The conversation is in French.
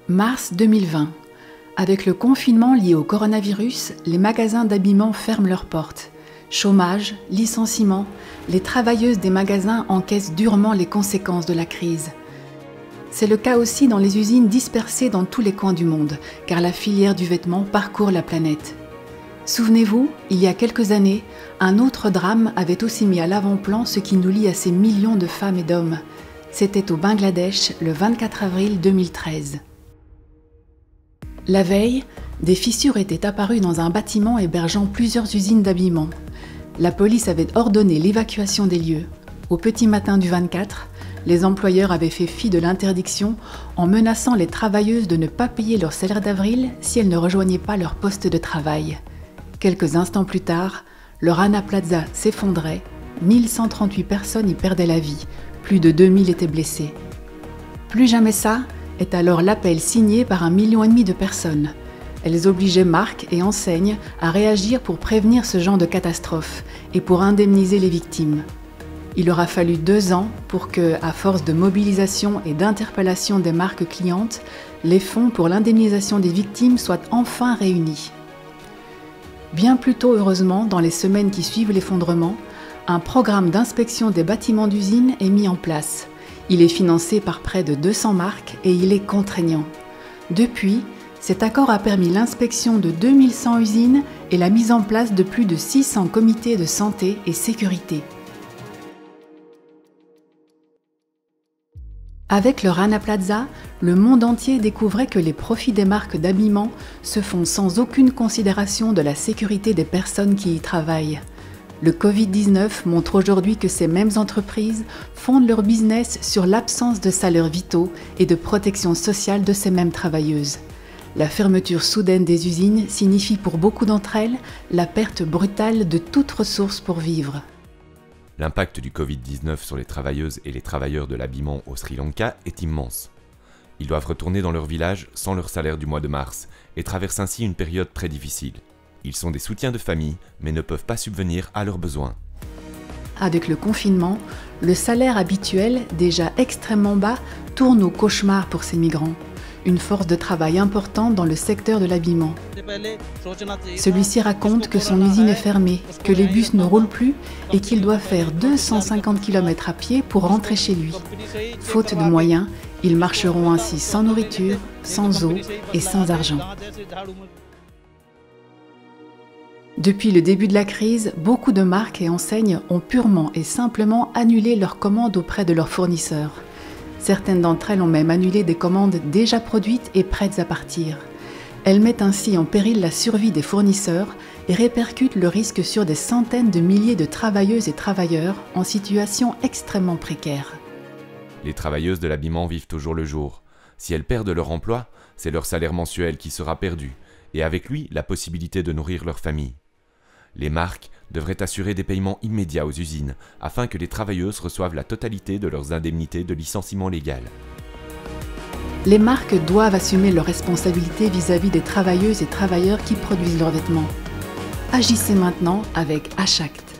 Mars 2020. Avec le confinement lié au coronavirus, les magasins d'habillement ferment leurs portes. Chômage, licenciements, les travailleuses des magasins encaissent durement les conséquences de la crise. C'est le cas aussi dans les usines dispersées dans tous les coins du monde, car la filière du vêtement parcourt la planète. Souvenez-vous, il y a quelques années, un autre drame avait aussi mis à l'avant-plan ce qui nous lie à ces millions de femmes et d'hommes. C'était au Bangladesh, le 24 avril 2013. La veille, des fissures étaient apparues dans un bâtiment hébergeant plusieurs usines d'habillement. La police avait ordonné l'évacuation des lieux. Au petit matin du 24, les employeurs avaient fait fi de l'interdiction en menaçant les travailleuses de ne pas payer leur salaire d'avril si elles ne rejoignaient pas leur poste de travail. Quelques instants plus tard, le Rana Plaza s'effondrait, 1138 personnes y perdaient la vie, plus de 2000 étaient blessés. Plus jamais ça est alors l'appel signé par 1,5 million de personnes. Elles obligeaient marques et enseignes à réagir pour prévenir ce genre de catastrophe et pour indemniser les victimes. Il aura fallu 2 ans pour que, à force de mobilisation et d'interpellation des marques clientes, les fonds pour l'indemnisation des victimes soient enfin réunis. Bien plus tôt, heureusement, dans les semaines qui suivent l'effondrement, un programme d'inspection des bâtiments d'usine est mis en place. Il est financé par près de 200 marques et il est contraignant. Depuis, cet accord a permis l'inspection de 2100 usines et la mise en place de plus de 600 comités de santé et sécurité. Avec le Rana Plaza, le monde entier découvrait que les profits des marques d'habillement se font sans aucune considération de la sécurité des personnes qui y travaillent. Le Covid-19 montre aujourd'hui que ces mêmes entreprises fondent leur business sur l'absence de salaires vitaux et de protection sociale de ces mêmes travailleuses. La fermeture soudaine des usines signifie pour beaucoup d'entre elles la perte brutale de toute ressource pour vivre. L'impact du Covid-19 sur les travailleuses et les travailleurs de l'habillement au Sri Lanka est immense. Ils doivent retourner dans leur village sans leur salaire du mois de mars et traversent ainsi une période très difficile. Ils sont des soutiens de famille, mais ne peuvent pas subvenir à leurs besoins. Avec le confinement, le salaire habituel, déjà extrêmement bas, tourne au cauchemar pour ces migrants. Une force de travail importante dans le secteur de l'habillement. Celui-ci raconte que son usine est fermée, que les bus ne roulent plus et qu'il doit faire 250 km à pied pour rentrer chez lui. Faute de moyens, ils marcheront ainsi sans nourriture, sans eau et sans argent. Depuis le début de la crise, beaucoup de marques et enseignes ont purement et simplement annulé leurs commandes auprès de leurs fournisseurs. Certaines d'entre elles ont même annulé des commandes déjà produites et prêtes à partir. Elles mettent ainsi en péril la survie des fournisseurs et répercutent le risque sur des centaines de milliers de travailleuses et travailleurs en situation extrêmement précaire. Les travailleuses de l'habillement vivent au jour le jour. Si elles perdent leur emploi, c'est leur salaire mensuel qui sera perdu, et avec lui, la possibilité de nourrir leur famille. Les marques devraient assurer des paiements immédiats aux usines afin que les travailleuses reçoivent la totalité de leurs indemnités de licenciement légal. Les marques doivent assumer leurs responsabilités vis-à-vis des travailleuses et travailleurs qui produisent leurs vêtements. Agissez maintenant avec Achact.